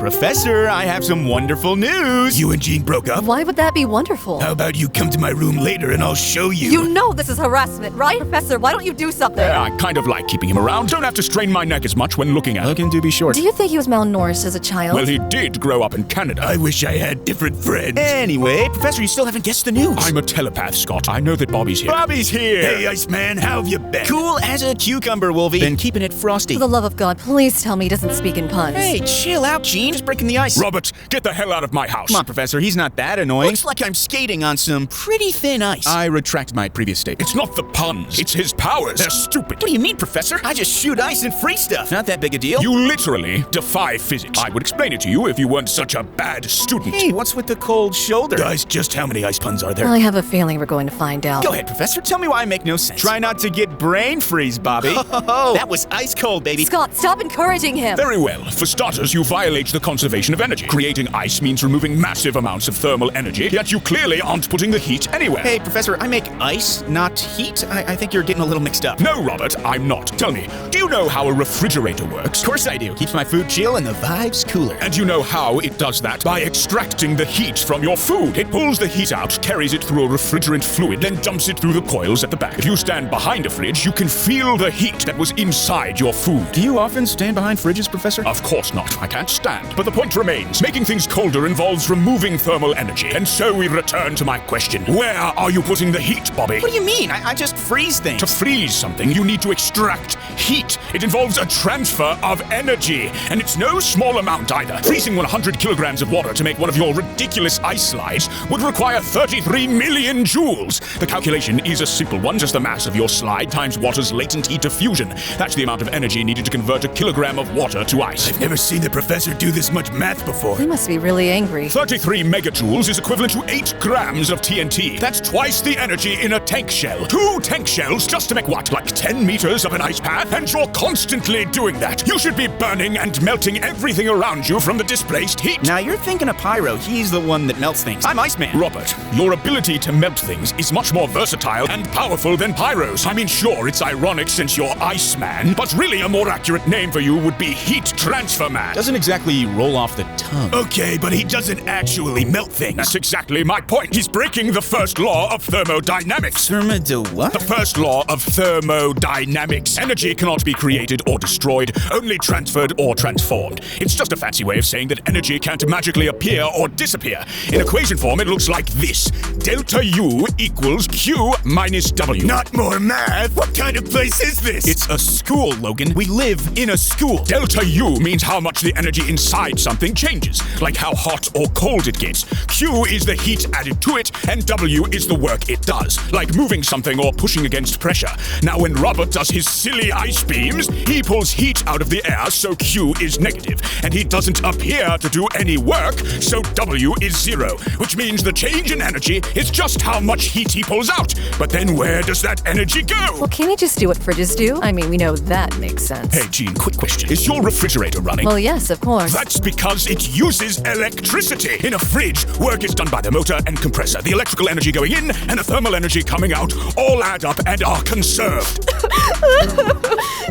Professor, I have some wonderful news. You and Jean broke up? Why would that be wonderful? How about you come to my room later and I'll show you? You know this is harassment, right? Professor, why don't you do something? I kind of like keeping him around. Don't have to strain my neck as much when looking at. Looking to be short. Do you think he was malnourished as a child? Well, he did grow up in Canada. I wish I had different friends. Anyway, Professor, you still haven't guessed the news. I'm a telepath, Scott. I know that Bobby's here. Bobby's here! Hey, Iceman, how have you been? Cool as a cucumber, Wolvie. Been keeping it frosty. For the love of God, please tell me he doesn't speak in puns. Hey, chill out, Gene. Just breaking the ice. Robert, get the hell out of my house. Come on, Professor. He's not that annoying. Looks like I'm skating on some pretty thin ice. I retract my previous statement. It's not the puns. It's his powers. They're stupid. What do you mean, Professor? I just shoot ice and free stuff. Not that big a deal. You literally defy physics. I would explain it to you if you weren't such a bad student. Hey, what's with the cold shoulder? Guys, just how many ice puns are there? I have a feeling we're going to find out. Go ahead, Professor. Tell me why I make no sense. Try not to get brain freeze, Bobby. Oh, that was ice cold, baby. Scott, stop encouraging him. Very well. For starters, you violate the conservation of energy. Creating ice means removing massive amounts of thermal energy, yet you clearly aren't putting the heat anywhere. Hey, Professor, I make ice, not heat. I think you're getting a little mixed up. No, Robert, I'm not. Tell me, do you know how a refrigerator works? Of course I do. Keeps my food chill and the vibes cooler. And you know how it does that? By extracting the heat from your food. It pulls the heat out, carries it through a refrigerant fluid, then dumps it through the coils at the back. If you stand behind a fridge, you can feel the heat that was inside your food. Do you often stand behind fridges, Professor? Of course not. I can't stand. But the point remains. Making things colder involves removing thermal energy. And so we return to my question. Where are you putting the heat, Bobby? What do you mean? I just freeze things. To freeze something, you need to extract heat. It involves a transfer of energy. And it's no small amount either. Freezing 100 kilograms of water to make one of your ridiculous ice slides would require 33 million joules. The calculation is a simple one. Just the mass of your slide times water's latent heat diffusion. That's the amount of energy needed to convert a kilogram of water to ice. I've never seen the professor do this much math before. He must be really angry. 33 megajoules is equivalent to 8 grams of TNT. That's twice the energy in a tank shell. 2 tank shells just to make what? Like 10 meters of an ice path? And you're constantly doing that. You should be burning and melting everything around you from the displaced heat. Now you're thinking of Pyro. He's the one that melts things. I'm Iceman. Robert, your ability to melt things is much more versatile and powerful than Pyro's. I mean, sure, it's ironic since you're Iceman, but really a more accurate name for you would be Heat Transfer Man. Doesn't exactly roll off the tongue. Okay, but he doesn't actually melt things. That's exactly my point. He's breaking the first law of thermodynamics. What? The first law of thermodynamics. Energy cannot be created or destroyed, only transferred or transformed. It's just a fancy way of saying that energy can't magically appear or disappear. In equation form, it looks like this. Delta U equals Q minus W. Not more math? What kind of place is this? It's a school, Logan. We live in a school. Delta U means how much the energy inside something changes, like how hot or cold it gets. Q is the heat added to it, and W is the work it does, like moving something or pushing against pressure. Now, when Robert does his silly ice beams, he pulls heat out of the air, so Q is negative, and he doesn't appear to do any work, so W is 0, which means the change in energy is just how much heat he pulls out. But then where does that energy go? Well, can't he just do what fridges do? I mean, we know that makes sense. Hey, Gene, quick question. Is your refrigerator running? Well, yes, of course. That's because it uses electricity. In a fridge, work is done by the motor and compressor. The electrical energy going in and the thermal energy coming out all add up and are conserved.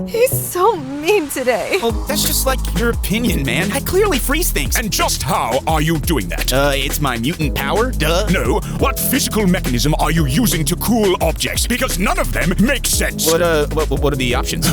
He's so mean today. Well, that's just like your opinion, man. I clearly freeze things. And just how are you doing that? It's my mutant power, duh. No, what physical mechanism are you using to cool objects? Because none of them make sense. What are the options?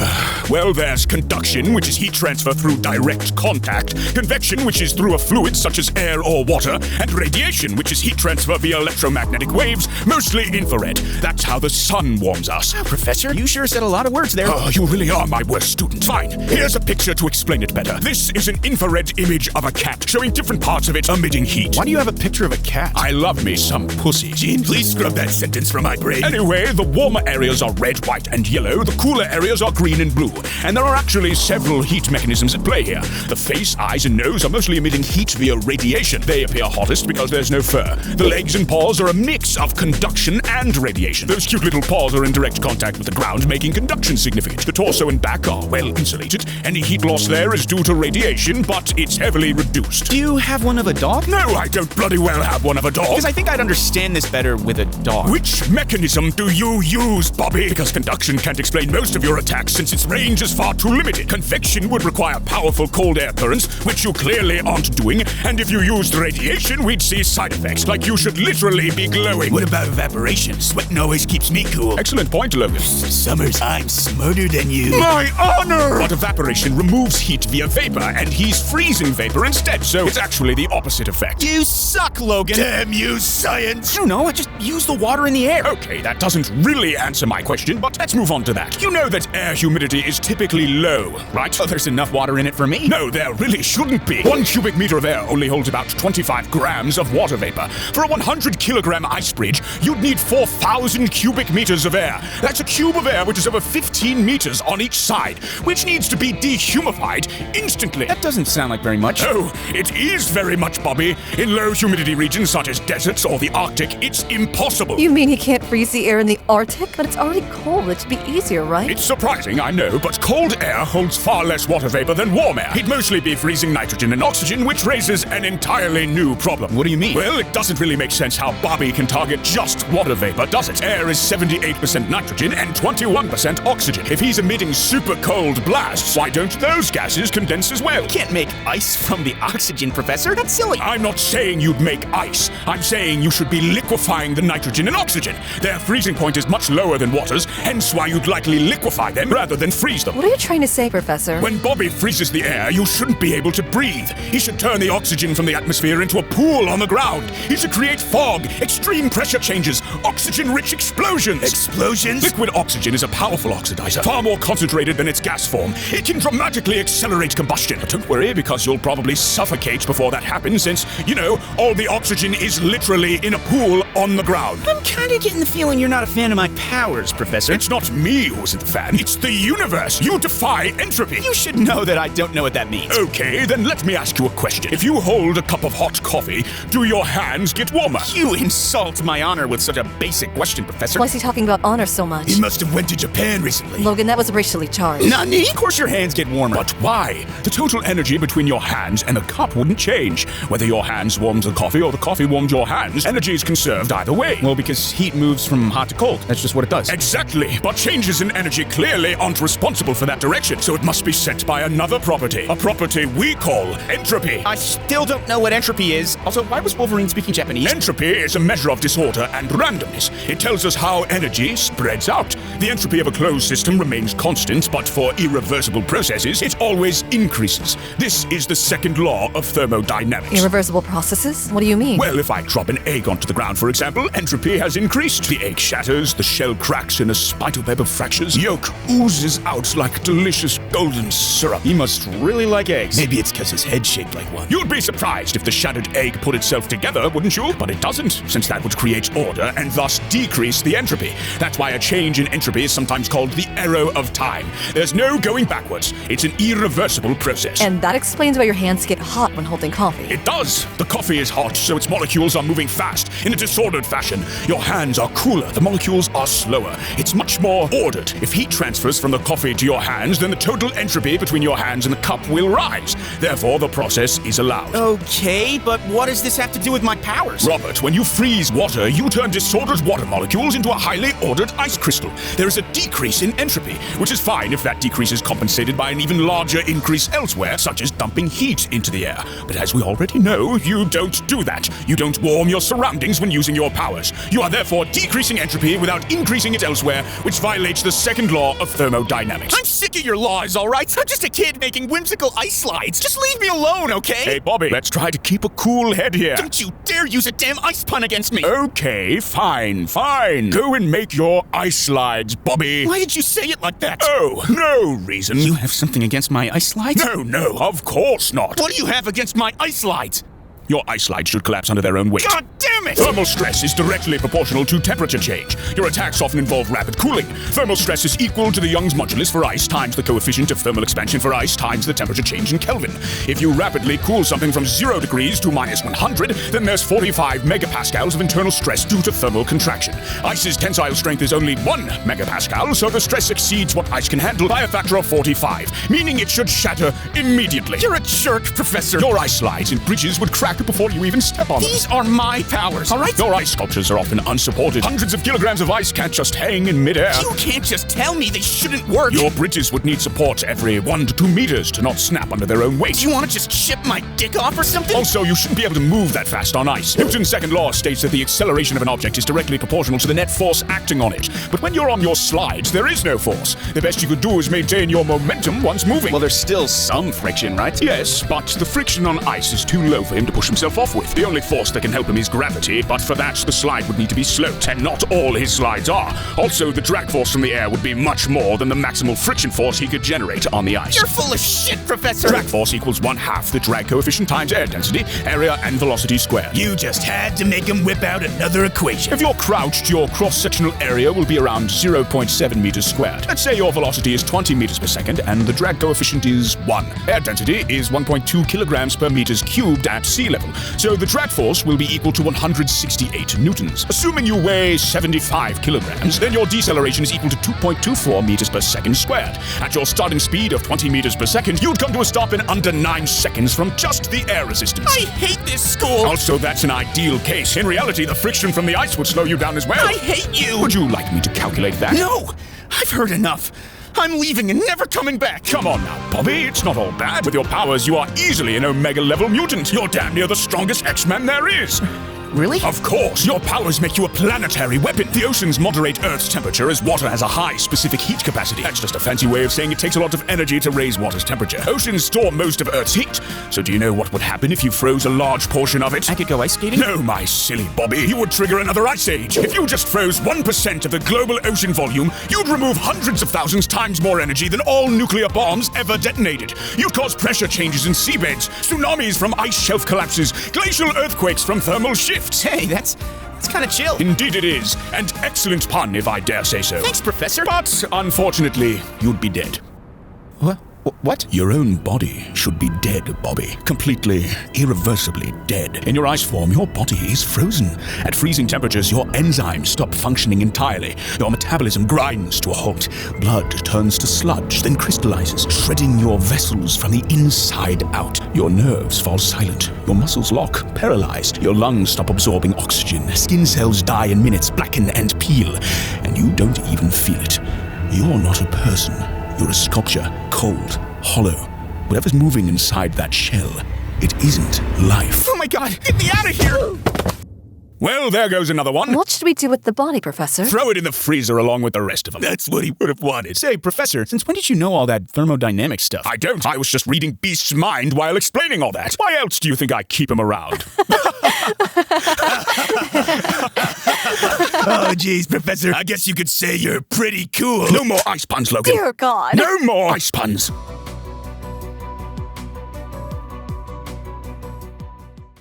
Well, there's conduction, which is heat transfer through direct contact, convection, which is through a fluid such as air or water, and radiation, which is heat transfer via electromagnetic waves, mostly infrared. That's how the sun warms us. Wow, Professor, you sure said a lot of words there. Oh, you really are my worst student. Fine, here's a picture to explain it better. This is an infrared image of a cat, showing different parts of it emitting heat. Why do you have a picture of a cat? I love me some pussy. Gene, please scrub that sentence from my brain. Anyway, the warmer areas are red, white, and yellow. The cooler areas are green and blue. And there are actually several heat mechanisms at play here. The face, eyes, and nose are mostly emitting heat via radiation. They appear hottest because there's no fur. The legs and paws are a mix of conduction and radiation. Those cute little paws are in direct contact with the ground, making conduction significant. The torso and back are well insulated. Any heat loss there is due to radiation, but it's heavily reduced. Do you have one of a dog? No, I don't bloody well have one of a dog. Because I think I'd understand this better with a dog. Which mechanism do you use, Bobby? Because conduction can't explain most of your attacks since its range is far too limited. Convection would require powerful cold air currents, which you clearly aren't doing, and if you used radiation, we'd see side effects, like you should literally be glowing. What about evaporation? Sweating always keeps me cool. Excellent point, Logan. Summers, I'm smarter than you. My honor! But evaporation removes heat via vapor, and he's freezing vapor instead, so it's actually the opposite effect. You suck, Logan. Damn you, science! I don't know, I just use the water in the air. Okay, that doesn't really answer my question, but let's move on to that. You know that air humidity is typically low, right? Oh, there's enough water in it for me. No, there really shouldn't be. 1 cubic meter of air only holds about 25 grams of water vapor. For a 100 kilogram ice bridge, you'd need 4,000 cubic meters of air. That's a cube of air which is over 15 meters on each side, which needs to be dehumidified instantly. That doesn't sound like very much. Oh, it is very much, Bobby. In low humidity regions such as deserts or the Arctic, it's impossible. You mean he can't freeze the air in the Arctic? But it's already cold. It should be easier, right? It's surprising, I know, but cold air holds far less water vapor than warm air. He'd mostly be freezing nitrogen and oxygen, which raises an entirely new problem. What do you mean? Well, it doesn't really make sense how Bobby can target just water vapor, does it? Air is 78% nitrogen and 21% oxygen. If he's emitting super cold blasts, why don't those gases condense as well? You can't make ice from the oxygen, Professor. That's silly. I'm not saying you'd make ice. I'm saying you should be liquefying the nitrogen and oxygen. Their freezing point is much lower than water's, hence why you'd likely liquefy them rather than freeze them. What are you trying to say, Professor? When Bobby freezes the air, you shouldn't be able to breathe. He should turn the oxygen from the atmosphere into a pool on the ground. He should create fog, extreme pressure changes, oxygen-rich explosions. Explosions? Liquid oxygen is a powerful oxidizer, far more concentrated than its gas form. It can dramatically accelerate combustion. But don't worry, because you'll probably suffocate before that happens, since, you know, all the oxygen is literally in a pool on the ground. I'm kind of getting the feeling you're not a fan of my powers, Professor. It's not me who isn't the fan, it's the universe. You defy entropy. You should know that I don't know what that means. Okay, then let me ask you a question. If you hold a cup of hot coffee, do your hands get warmer? You insult my honor with such a basic question, Professor. Why is he talking about honor so much? He must have went to Japan recently. Logan, that was racially charged. Nani? Of course your hands get warmer. But why? The total energy between your hands and the cup wouldn't change. Whether your hands warms the coffee or the coffee warms your hands, energy is conserved either way. Well, because heat moves from hot to cold. That's just what it does. Exactly, but changes in energy clearly aren't responsible for that direction, so it must be set by another property. A property we call entropy. I still don't know what entropy is. Also, why was Wolverine speaking Japanese? Entropy is a measure of disorder and randomness. It tells us how energy spreads out. The entropy of a closed system remains constant, but for irreversible processes, it always increases. This is the second law of thermodynamics. Irreversible processes? What do you mean? Well, if I drop an egg onto the ground, for example, entropy has increased. The egg shatters, the shell cracks in a spider web of fractures, yolk oozes out like delicious golden syrup. He must really like eggs. Maybe it's because his head's shaped like one. You'd be surprised if the shattered egg put itself together, wouldn't you? But it doesn't, since that would create order and thus decrease the entropy. That's why a change in entropy is sometimes called the arrow of time. There's no going backwards. It's an irreversible process. And that explains why your hands get hot when holding coffee. It does. The coffee is hot, so its molecules are moving fast, in a disordered fashion. Your hands are cooler, the molecules are slower. It's much more ordered. If heat transfers from the coffee to your hands, then the total entropy between your hands and the cup will rise. Therefore, the process is allowed. Okay, but what does this have to do with my powers? Robert, when you freeze water, you turn disordered water molecules into a highly ordered ice crystal. There is a decrease in entropy, which is fine if that decrease is compensated by an even larger increase elsewhere, such as dumping heat into the air. But as we already know, you don't do that. You don't warm your surroundings when using your powers. You are therefore decreasing entropy without increasing it elsewhere, which violates the second law of thermodynamics. I'm sick of your laws, all right? I'm just a kid making whimsical ice slides. Just leave me alone, okay? Hey, Bobby, let's try to keep a cool head here. Don't you dare use a damn ice pun against me. Okay, fine. Go and make your ice slides, Bobby. Why did you say it like that? Oh, no reason. You have something against my ice slides? No, of course not. What do you have against my ice slides? Your ice slides should collapse under their own weight. God damn it! Thermal stress is directly proportional to temperature change. Your attacks often involve rapid cooling. Thermal stress is equal to the Young's modulus for ice times the coefficient of thermal expansion for ice times the temperature change in Kelvin. If you rapidly cool something from 0 degrees to minus 100, then there's 45 megapascals of internal stress due to thermal contraction. Ice's tensile strength is only 1 megapascal, so the stress exceeds what ice can handle by a factor of 45, meaning it should shatter immediately. You're a jerk, Professor. Your ice slides and bridges would crack before you even step on them. These are my powers. hours, all right? Your ice sculptures are often unsupported. Hundreds of kilograms of ice can't just hang in midair. You can't just tell me they shouldn't work. Your bridges would need support every 1 to 2 meters to not snap under their own weight. Do you want to just chip my dick off or something? Also, you shouldn't be able to move that fast on ice. Newton's second law states that the acceleration of an object is directly proportional to the net force acting on it. But when you're on your slides, there is no force. The best you could do is maintain your momentum once moving. Well, there's still some friction, right? Yes, but the friction on ice is too low for him to push himself off with. The only force that can help him is gravity, but for that, the slide would need to be sloped, and not all his slides are. Also, the drag force from the air would be much more than the maximal friction force he could generate on the ice. You're full of shit, Professor. Drag force equals 1/2 the drag coefficient times air density, area, and velocity squared. You just had to make him whip out another equation. If you're crouched, your cross-sectional area will be around 0.7 meters squared. Let's say your velocity is 20 meters per second and the drag coefficient is 1. Air density is 1.2 kilograms per meters cubed at sea level, so the drag force will be equal to 168 newtons. Assuming you weigh 75 kilograms, then your deceleration is equal to 2.24 meters per second squared. At your starting speed of 20 meters per second, you'd come to a stop in under 9 seconds from just the air resistance. I hate this school. Also, that's an ideal case. In reality, the friction from the ice would slow you down as well. I hate you. Would you like me to calculate that? No, I've heard enough. I'm leaving and never coming back. Come on now, Bobby. It's not all bad. With your powers, you are easily an Omega-level mutant. You're damn near the strongest X-Man there is. Really? Of course. Your powers make you a planetary weapon. The oceans moderate Earth's temperature as water has a high specific heat capacity. That's just a fancy way of saying it takes a lot of energy to raise water's temperature. Oceans store most of Earth's heat. So do you know what would happen if you froze a large portion of it? I could go ice skating? No, my silly Bobby. You would trigger another ice age. If you just froze 1% of the global ocean volume, you'd remove hundreds of thousands times more energy than all nuclear bombs ever detonated. You'd cause pressure changes in seabeds, tsunamis from ice shelf collapses, glacial earthquakes from thermal shifts. Hey, that's kind of chill. Indeed it is. And excellent pun, if I dare say so. Thanks, Professor. But, unfortunately, you'd be dead. What? Your own body should be dead, Bobby. Completely, irreversibly dead. In your ice form, your body is frozen. At freezing temperatures, your enzymes stop functioning entirely. Your metabolism grinds to a halt. Blood turns to sludge, then crystallizes, shredding your vessels from the inside out. Your nerves fall silent. Your muscles lock, paralyzed. Your lungs stop absorbing oxygen. Skin cells die in minutes, blacken and peel. And you don't even feel it. You're not a person. You're a sculpture, cold, hollow. Whatever's moving inside that shell, it isn't life. Oh my god, get me out of here! Well, there goes another one. What should we do with the body, Professor? Throw it in the freezer along with the rest of them. That's what he would have wanted. Say, Professor, since when did you know all that thermodynamic stuff? I don't. I was just reading Beast's mind while explaining all that. Why else do you think I keep him around? Oh, geez, Professor. I guess you could say you're pretty cool. No more ice puns, Logan. Dear God. No more ice puns.